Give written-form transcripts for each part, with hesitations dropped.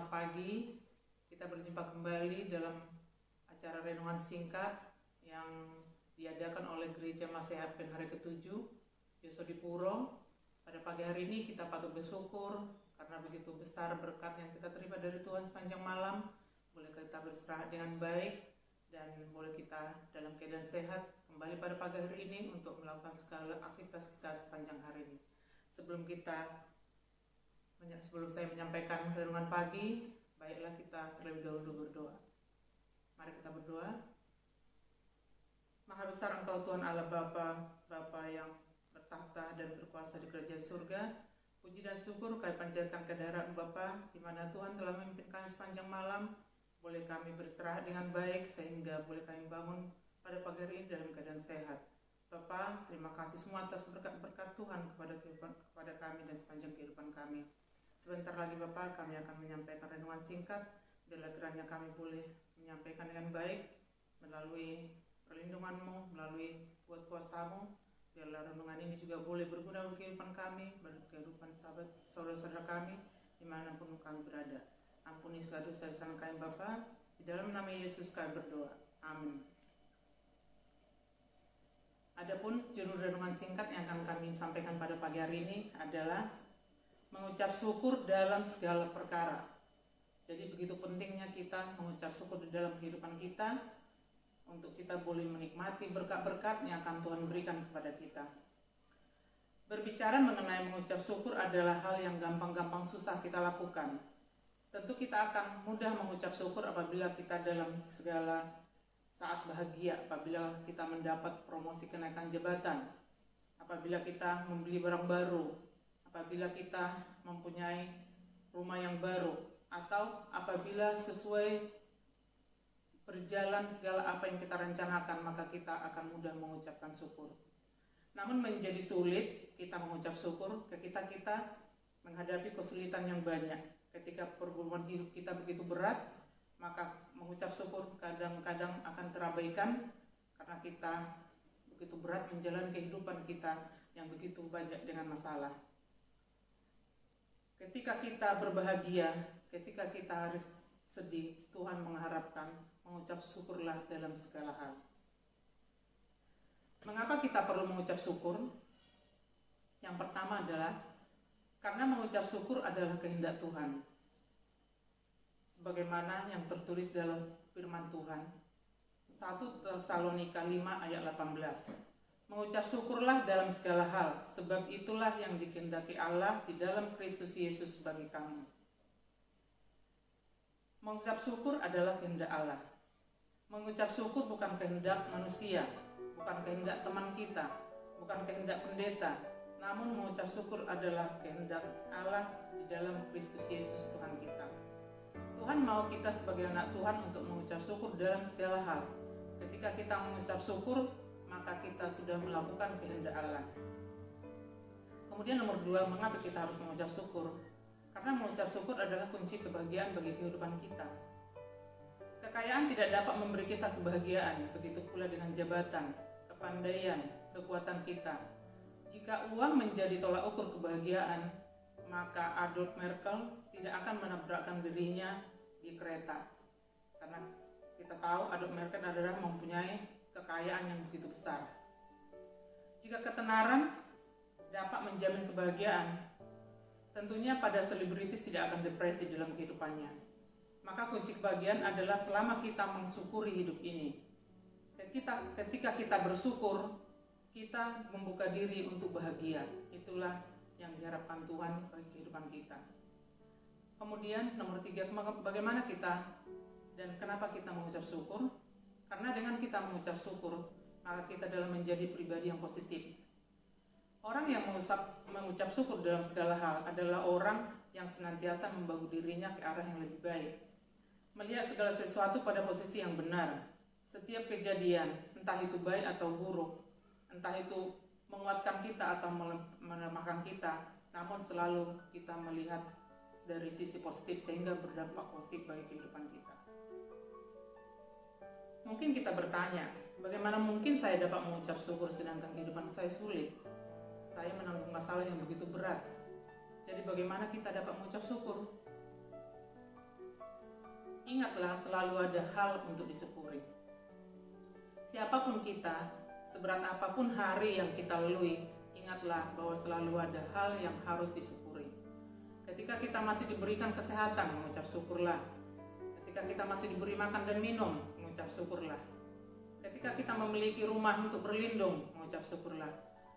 Selamat pagi, kita berjumpa kembali dalam acara renungan singkat yang diadakan oleh Gereja Masehat Pen hari ke-7 Yosodipuro. Pada pagi hari ini kita patut bersyukur karena begitu besar berkat yang kita terima dari Tuhan sepanjang malam. Boleh kita beristirahat dengan baik dan boleh kita dalam keadaan sehat kembali pada pagi hari ini untuk melakukan segala aktivitas kita sepanjang hari ini. Sebelum saya menyampaikan renungan pagi, baiklah kita terlebih dahulu berdoa. Mari kita berdoa. Maha besar Engkau Tuhan Allah Bapa yang bertahta dan berkuasa di kerajaan surga. Puji dan syukur kami panjatkan kehadirat Bapa, di mana Tuhan telah memimpin kami sepanjang malam. Boleh kami beristirahat dengan baik sehingga boleh kami bangun pada pagi hari ini dalam keadaan sehat. Bapa, terima kasih semua atas berkat-berkat Tuhan kepada kami dan sepanjang kehidupan kami. Sebentar lagi Bapak, kami akan menyampaikan renungan singkat. Bila kiranya kami boleh menyampaikan dengan baik melalui perlindungan-Mu, melalui kuat kuasa-Mu. Biarlah renungan ini juga boleh berguna bagi kehidupan kami, bagi kehidupan sahabat saudara-saudara kami, dimanapun kami berada. Ampuni segala dosa kesalahan kami Bapa. Di dalam nama Yesus kami berdoa. Amin. Adapun judul renungan singkat yang akan kami sampaikan pada pagi hari ini adalah mengucap syukur dalam segala perkara. Jadi begitu pentingnya kita mengucap syukur di dalam kehidupan kita untuk kita boleh menikmati berkat-berkat yang akan Tuhan berikan kepada kita. Berbicara mengenai mengucap syukur adalah hal yang gampang-gampang susah kita lakukan. Tentu kita akan mudah mengucap syukur apabila kita dalam segala saat bahagia, apabila kita mendapat promosi kenaikan jabatan, apabila kita membeli barang baru, apabila kita mempunyai rumah yang baru, atau apabila sesuai berjalan segala apa yang kita rencanakan, maka kita akan mudah mengucapkan syukur. Namun menjadi sulit kita mengucap syukur ketika kita menghadapi kesulitan yang banyak. Ketika pergumulan hidup kita begitu berat, maka mengucap syukur kadang-kadang akan terabaikan karena kita begitu berat menjalani kehidupan kita yang begitu banyak dengan masalah. Ketika kita berbahagia, ketika kita harus sedih, Tuhan mengharapkan mengucap syukurlah dalam segala hal. Mengapa kita perlu mengucap syukur? Yang pertama adalah karena mengucap syukur adalah kehendak Tuhan. Sebagaimana yang tertulis dalam firman Tuhan, 1 Tesalonika 5 ayat 18. Mengucap syukurlah dalam segala hal, sebab itulah yang dikehendaki Allah di dalam Kristus Yesus bagi kamu. Mengucap syukur adalah kehendak Allah. Mengucap syukur bukan kehendak manusia, bukan kehendak teman kita, bukan kehendak pendeta, namun mengucap syukur adalah kehendak Allah di dalam Kristus Yesus Tuhan kita. Tuhan mau kita sebagai anak Tuhan untuk mengucap syukur dalam segala hal. Ketika kita mengucap syukur, maka kita sudah melakukan kehendak Allah. Kemudian nomor 2, mengapa kita harus mengucap syukur? Karena mengucap syukur adalah kunci kebahagiaan bagi kehidupan kita. Kekayaan tidak dapat memberi kita kebahagiaan, begitu pula dengan jabatan, kepandaian, kekuatan kita. Jika uang menjadi tolak ukur kebahagiaan, maka Adolf Merkel tidak akan menabrakkan dirinya di kereta. Karena kita tahu Adolf Merkel adalah mempunyai kekayaan yang begitu besar. Jika ketenaran dapat menjamin kebahagiaan, tentunya pada selebritis tidak akan depresi dalam kehidupannya. Maka kunci kebahagiaan adalah selama kita mensyukuri hidup ini. Ketika kita bersyukur, kita membuka diri untuk bahagia. Itulah yang diharapkan Tuhan bagi kehidupan kita. Kemudian nomor 3, bagaimana kita dan kenapa kita mengucap syukur? Karena dengan kita mengucap syukur, maka kita dalam menjadi pribadi yang positif. Orang yang mengucap syukur dalam segala hal adalah orang yang senantiasa membangun dirinya ke arah yang lebih baik. Melihat segala sesuatu pada posisi yang benar. Setiap kejadian, entah itu baik atau buruk, entah itu menguatkan kita atau melemahkan kita, namun selalu kita melihat dari sisi positif sehingga berdampak positif bagi kehidupan kita. Mungkin kita bertanya, bagaimana mungkin saya dapat mengucap syukur sedangkan kehidupan saya sulit? Saya menanggung masalah yang begitu berat. Jadi bagaimana kita dapat mengucap syukur? ingatlah selalu ada hal untuk disyukuri. Siapapun kita, seberat apapun hari yang kita lalui, ingatlah bahwa selalu ada hal yang harus disyukuri. Ketika kita masih diberikan kesehatan, mengucap syukurlah. Ketika kita masih diberi makan dan minum, mengucap syukurlah. Ketika kita memiliki rumah untuk berlindung, mengucap syukurlah.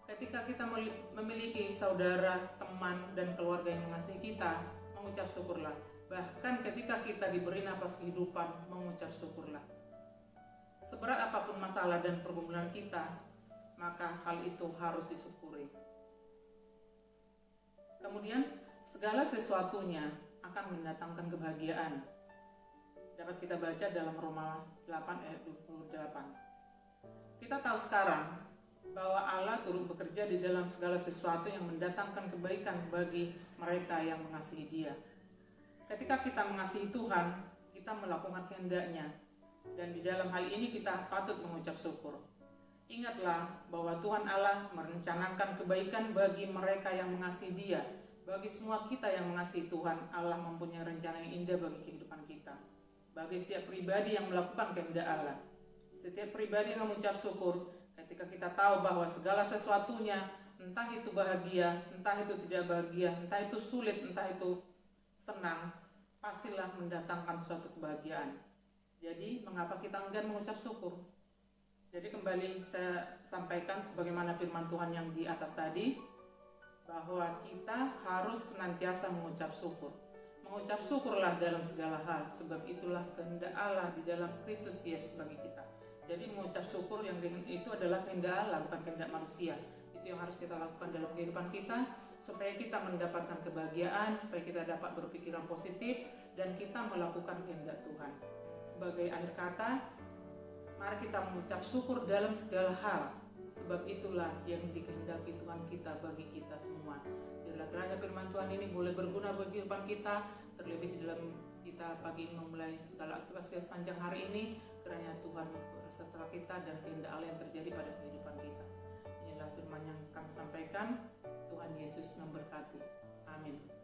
Ketika kita memiliki saudara, teman, dan keluarga yang mengasihi kita, mengucap syukurlah. Bahkan ketika kita diberi napas kehidupan, mengucap syukurlah. Seberat apapun masalah dan pergumulan kita, maka hal itu harus disyukuri. Kemudian, segala sesuatunya akan mendatangkan kebahagiaan. Dapat kita baca dalam Roma 8 ayat 28. Kita tahu sekarang bahwa Allah turut bekerja di dalam segala sesuatu yang mendatangkan kebaikan bagi mereka yang mengasihi Dia. Ketika kita mengasihi Tuhan, kita melakukan kehendak-Nya, dan di dalam hal ini kita patut mengucap syukur. Ingatlah bahwa Tuhan Allah merencanakan kebaikan bagi mereka yang mengasihi Dia. Bagi semua kita yang mengasihi Tuhan, Allah mempunyai rencana yang indah bagi kehidupan kita. Bagi setiap pribadi yang melakukan kehendak Allah, setiap pribadi yang mengucap syukur, ketika kita tahu bahwa segala sesuatunya, entah itu bahagia, entah itu tidak bahagia, entah itu sulit, entah itu senang, pastilah mendatangkan suatu kebahagiaan. Jadi, mengapa kita enggan mengucap syukur? Jadi kembali saya sampaikan sebagaimana firman Tuhan yang di atas tadi, bahwa kita harus senantiasa mengucap syukur. Mengucap syukurlah dalam segala hal, sebab itulah kehendak Allah di dalam Kristus Yesus bagi kita. Jadi mengucap syukur yang itu adalah kehendak Allah, bukan kehendak manusia. Itu yang harus kita lakukan dalam kehidupan kita, supaya kita mendapatkan kebahagiaan, supaya kita dapat berpikiran positif, dan kita melakukan kehendak Tuhan. Sebagai akhir kata, mari kita mengucap syukur dalam segala hal, sebab itulah yang dikehendaki Tuhan kita bagi kita semua. Biarlah kiranya firman Tuhan ini boleh berguna bagi kehidupan kita, terlebih di dalam kita pagi ini memulai segala aktivitas kita sepanjang hari ini. Kiranya Tuhan berserta kita dan kehendak Allah yang terjadi pada kehidupan kita. Inilah firman yang kami sampaikan. Tuhan Yesus memberkati. Amin.